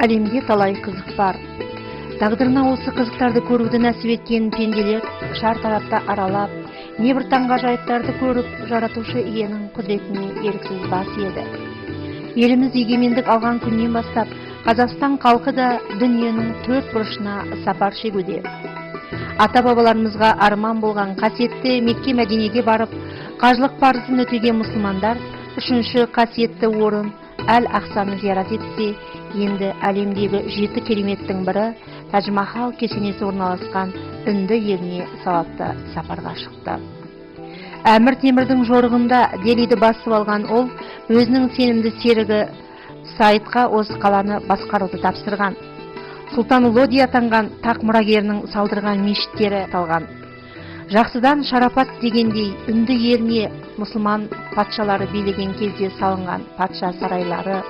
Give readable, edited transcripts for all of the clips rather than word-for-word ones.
Әлемде талай қызық бар. Тағдырына осы қызықтарды көруді нәсіп еткен пенделер шар тарапта аралап, небір таңғажайыптарды көріп, жаратушы иенің құдіретіне еріксіз бас еді. Еліміз егемендік алған күннен бастап, Қазақстан халқы да дүниенің төрт бұрышына сапар шегуде. Ата-бабаларымызға арман болған қасиетті Мекке Мәдинеге барып, қажылық парызын өтеген мұсылмандар үшінші қасиетті орын Әл-Ақсаны зиярат етсе, енді әлемдегі 7 кереметтің бірі Тадж-Махал кесенесі орналасқан Үнді еліне сауапты сапарға шықты. Әмір Темірдің жорығында Делиді басып алған ол, өзінің сенімді серігі Саидқа осы қаланы басқаруды тапсырған. Сұлтан Лоди атанған тақ мұрагерінің салдырған мешіттері салған. Жақсыдан шарапат дегендей Үнді еліне мұсылман патшалары билеген кезде салынған патша сарайлары,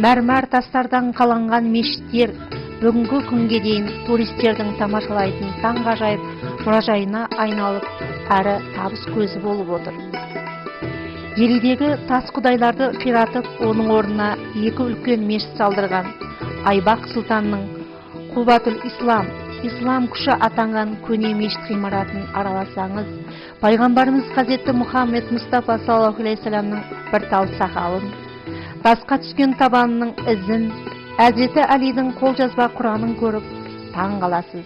мәрмәр тастардан қаланған мешіттер бүгінгі күнге дейін туристердің тамашалайтын таңғажайып мұражайына айналып, әрі табыс көзі болып отыр. Делидегі тас құдайларды қиратып, оның орнына 2 үлкен мешіт салдырған Айбақ сұлтанның Қубатул Ислам күші атанған көне мешіт ғимаратын араласаңыз, пайғамбарымыз Хазреті Мұхаммед Мұстафа саллаллаху алейхи вассаламның бір тал сақалын, тасқа түскен табанының ізін, Әзіреті Әлидің қолжазба Құранын көріп, таң қаласыз.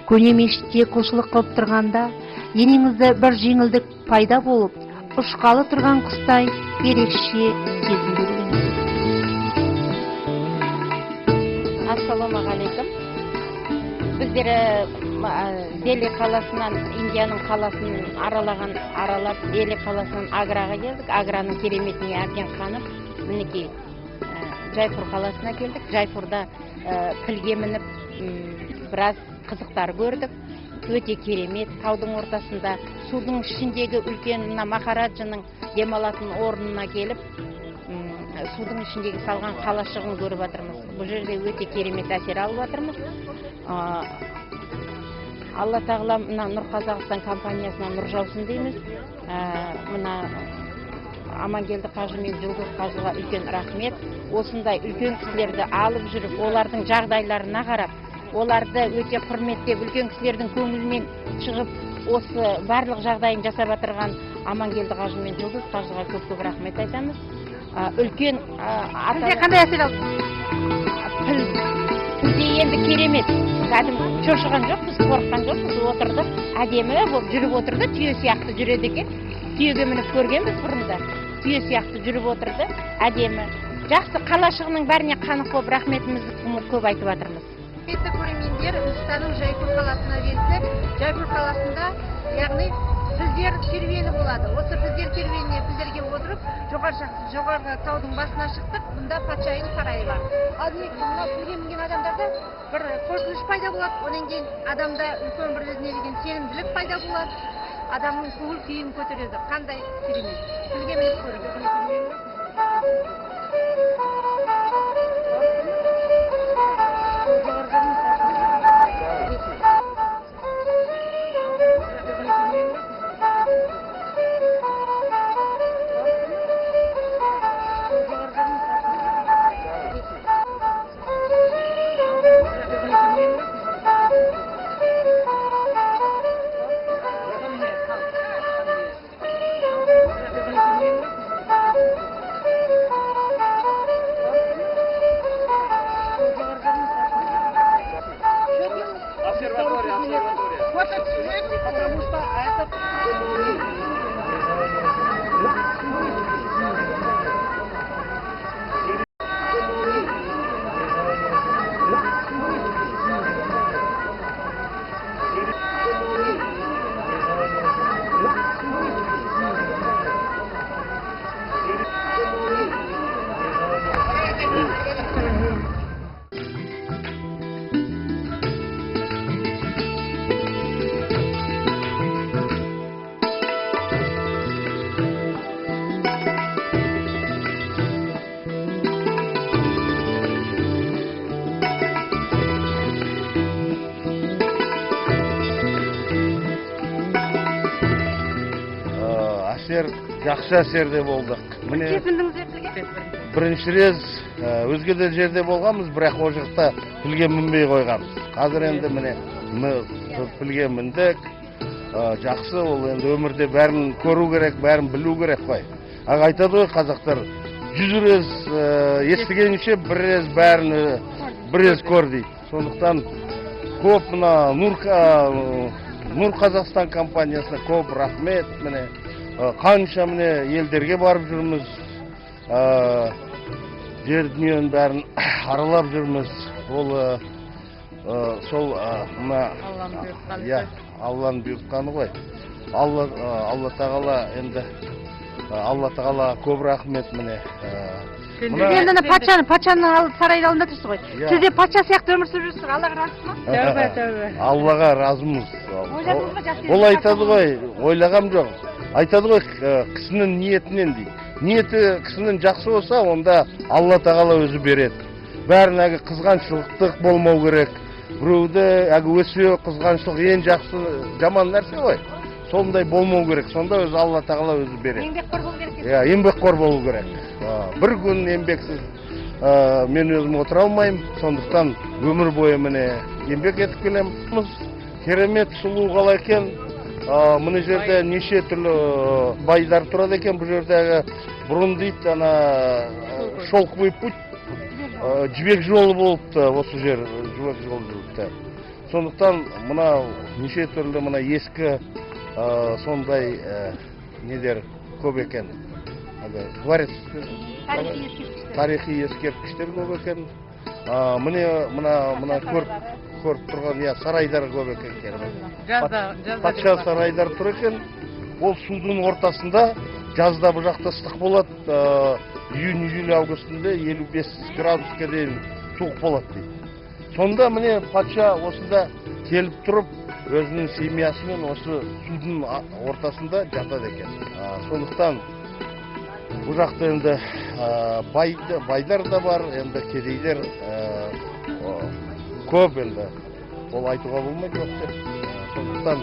Көне мешітте құлшылық қылып тұрғанда, денеңізде бір жеңілдік пайда болып, ұшқалы тұрған құстай ерекше сезім беріңіз. Ассалаумағалейкум. Біздер Дели қаласынан Индияның қаласын аралап, Дели қаласынан Аграға келдік. Аграның кереметіне әбден қанып, мінекей Жайпур қаласына келдік. Жайпурда пілге мініп, біраз қызықтар көрдік. Өте керемет, таудың ортасында, судың ішіндегі үлкен Махараджаның демалатын орнына келіп, судың ішіндегі салған қалашығын көріп жатырмыз. Бұл жерде өте керемет әсер алып жатырмыз. Алла тағала Нұр Қазақстан компаниясына нұр жаусын дейміз. Амангелді қажы мен Жұлдыз қажыға үлкен рахмет. Осындай үлкен кісілерді алып жүріп, олардың жағдайларына қарап, оларды өте құрметтеп, үлкен кісілердің көңілінен шығып, осы барлық жағдайын жасап отырған Амангелді қажы мен Жұлдыз қажыға көп рахмет айтамыз. Үлкен қандай әсер алды? Пілде енді керемет. Кәдімгі шошыған жоқпыз, қорыққан жоқпыз, отырдық, әдемі болып жүріп отырды, түйе сияқты жүреді екен. Түйеге мініп көргенбіз бұрында. Түйе сияқты жүріп отырды, әдемі. Жақсы, қалашығының бәріне қанық болып рахметімізді көп айтып жатырмыз. Құрметті көрермендер, Үндістанның Жайпур қаласына келсек, Жайпур қаласында, яғни пілдер керуені болады. Осы пілдер керуеніне пілдерге отырып, жоғарғы таудың басына шықтық. Бұнда патшайым сарайы бар. Ал мына пілге мінген адамдарда бір қорқыныш пайда болады. Онан кейін адамда үлкен бір өзіне деген сенімділік пайда болады. Адамның көңіл күйін көтереді. Қандай керемет. Пілге мініп көріңіз. Потому что это... Жақсы әсерде болдық. Сезіндіңіздер? бірінші рез өзге де жерде болғанбыз, бірақ ол жақта пілге мінбей қойғанбыз. Қазір енді міне пілге міндік, жақсы, ол енді өмірде бәрін көру керек, бәрін білу керек қой. Айтады ғой қазақтар, 100 рез естігенше бір рез бәрін бір рез көр дейді. Сондықтан көп мына Нұр Қазақстан компаниясына көп рахмет. Міне қанша міне елдерге барып жүрміз, жер дүниенің бәрін аралап жүрміз. Ол сол мына Алланың бұйыртқаны ғой. Алла тағала енді Алла тағала көп рахмет міне. Сіз енді патшаның сарайда алдында тұрсыз ғой. Сіз де патша сияқты өмір сүріп жүрсіз, Аллаға разысыз ма? Тәубе. Аллаға разымыз. Ойладыңыз ба жақсы? Ол айтады ғой, ойлағам жоқ. Айтады ғой, кісінің ниетінен дейді. Ниеті кісінің жақсы болса, онда Алла тағала өзі береді. Бәрін әгі қызғаншылықтық болмау керек. Біреуді әгі өсіре қызғаншылық ең жақсы жаман нәрсе ғой. Сондай болмау керек. Сонда өзі Алла тағала өзі береді. Еңбекқор болу керек. Еңбекқор болу керек. Бір күн еңбексіз мен өзім отыра алмаймын. Сондықтан өмір бойы міне еңбек етіп келеміз. Керемет сұлу қала екен. Мына жерде неше түрлі байдар тұрады екен. Бұл жердегі бұрын дейді, шелковый путь, жібек жолы болыпты, осы жер жібек жолы болыпты. Сондықтан мына неше түрлі мына ескі сондай недер көп екен. Дворец, тарихи ескерткіштер көп екен. Мына көріп тұрған сарайдар көп екен. Патша сарайдар тұр екен. Ол судың ортасында, жазда бұл жақта ыстық болады, июнь, июль, августында 55 градусқа дейін суық болады дейді. Сонда міне патша осында келіп тұрып, өзінің семьясымен осы судың ортасында жатады екен. Сондықтан бұл жақта енді байдар да бар, енді кедейлер көп енді. Ол айтуға болмайды жоқ. Сондықтан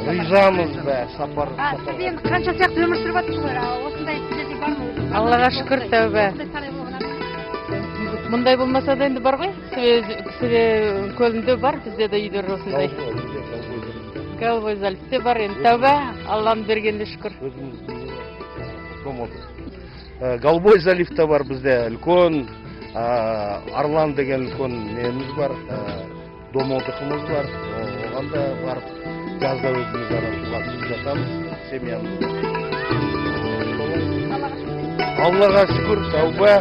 ризамыз бәрі сапар. Сіз енді қанша сияқты өмір сүріп жатырсыз ғой, осындай сіздерде бар ма? Аллаға шүкір, тәубе. Мұндай болмаса да енді бар ғой. Кісіде көлінде бар, бізде де үйдер осындай. Голубой заливте бар, енді тәубе, Алланың бергенде шүкір. Голубой заливта бар бізде үлкен, Арлан деген үлкен неміз бар, домодықымыз бар, оған да барып, жазда өзіміз суға түсіп жатамыз, семьямыз. Аллаға шүкір, тәубе.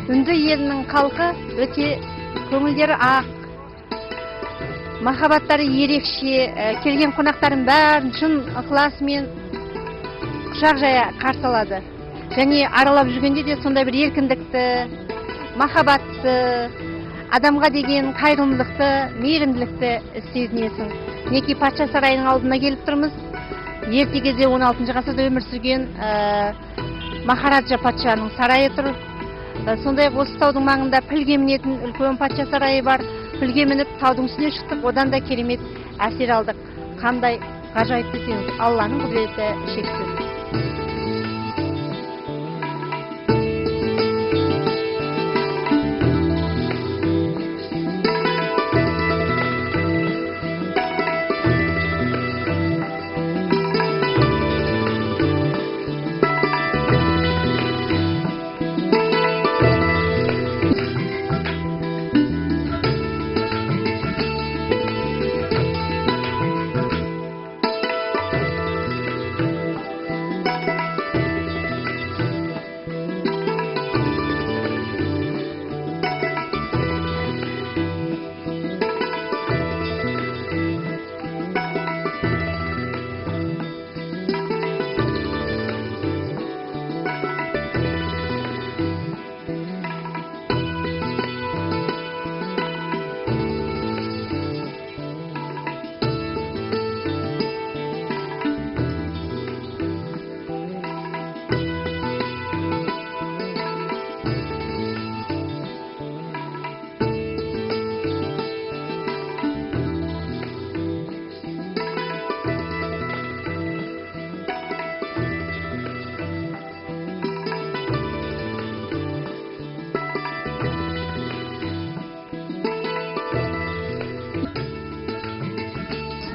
Үнді елінің халқы өте көңілдері ақ, махаббаттары ерекше, келген қонақтарын бәрін шын ықыласымен құшақ жая қарсы алады. Және аралап жүргенде де сондай бір еркіндікті, махаббатты, адамға деген қайырымдылықты, мейірімділікті сезінесің. Неке патша сарайының алдына келіп тұрмыз. Ерте кезде 16 ғасырда өмір сүрген Махараджа патшаның сарайы тұр. Сондай осы таудың маңында пілге мінетін үлкен патша сарайы бар. Пілге мініп таудың үстіне шықтық, одан да керемет әсер алдық. Қандай ғажайып десеңіз, Алланың құдіреті шексіз.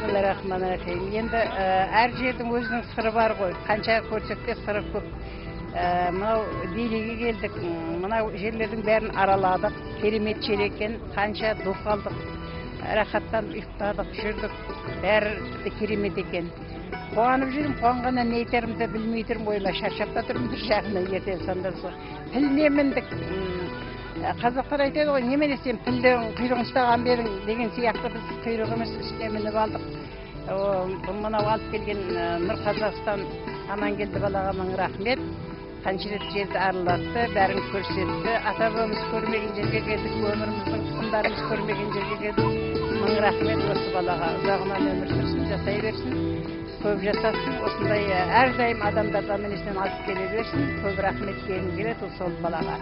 Бисмиллахиррахманиррахим. Енді әр жердің өзінің сыры бар ғой. Қанша көрсек те сыры көп. Мынау Делиге келдік. Мынау жерлердің бәрін араладық. Керемет жер екен. Қанша дух алдық. Рахаттан ұйықтадық, жүрдік. Бәрі керемет екен. Қуанып жүрмін, қуанғаннан не айтерімді білмей тұрмын, ойыма шаршап та тұрмын бір жағына ертең сонда сол. Піліне міндік. Қазақтар айтады ғой, немене сен пілдің құйрығын ұстаған ба едің деген сияқты біз құйрығымыз үстіне мініп алдық. Мынау алып келген Нұр Қазақстан Амангелді балаға мың рахмет. Қанша рет жерді аралатты, бәрін көрсетті. Ата-бабамыз көрмеген жерге келдік, өміріміздің тұқымдарымыз көрмеген жерге келдік. Мың рахмет осы балаға. Ұзағынан өмір сүрсін, жасай берсін. Көп жасасын, осындай әрдайым адамдардан мінесінен алып келе берсін. Көп рахмет келгім келеді сол балаға.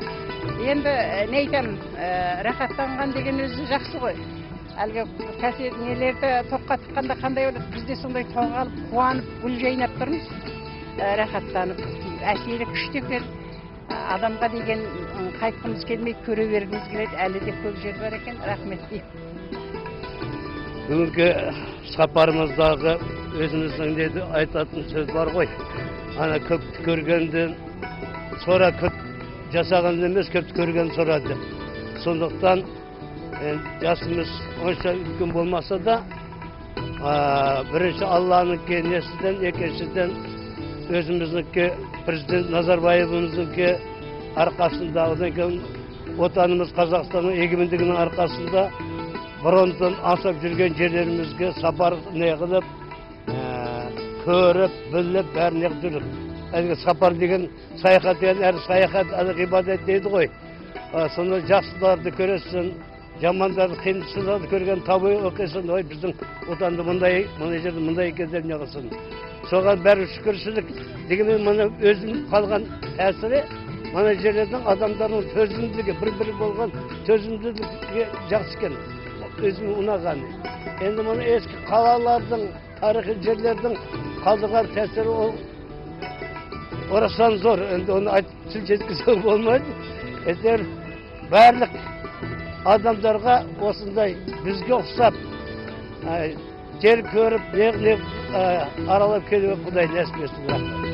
Енді не айтамын, рахаттанған деген өзі жақсы ғой. Әлгі нелерді тоққа тыққанда қандай болады, бізде сондай тоғалып, қуанып, гүл жайнап тұрмыз. Рахаттанып, әсері күшті екен. Адамға деген қайтқымыз келмейді, көре бергіміз келеді, әлі де көп жер бар екен. Рахмет деймін. Бүгінгі сапарымыздағы өзіміздің деді айтатын сөз бар ғой. Ана көпті көргенден сора көп жасаған емес, көпті көрген сора деп. Сондықтан жасымыз онша үлкен болмаса да, бірінші Алланың несіден, екіншіден өзіміздің президент Назарбаевымыздың арқасында, одан кейін отанымыз Қазақстанның егемендігінің арқасында бұрындан асып жүрген жерлерімізге сапар неғылып, көріп, біліп, бәрін неғдіріп. Әлгі сапар деген саяхат деген, әрі саяхат, әлі ғибадет дейді ғой. Сонда жақсыларды көресің, жамандарды, қиыншыларды көрген табы оқисың, ой, біздің отанды мұндай жерде мұндай екендер неғылсын. Соған бәрі шүкіршілік дегенмен мұны өзім қалған әсірі, мұны жерлердің адамдардың төзімділігі, бір-бірі болған төзімділігі жақсы екен. Өзім ұнаған. Енді мұны ескі қалалардың, тарихи жерлердің қалдырған тәсірі ол орасан зор. Енді оны айтып жеткізуге болмайды. Әйтеуір барлық адамдарға осындай бізге ұқсап жер көріп, аралап келуге Құдай нәсіп етсін.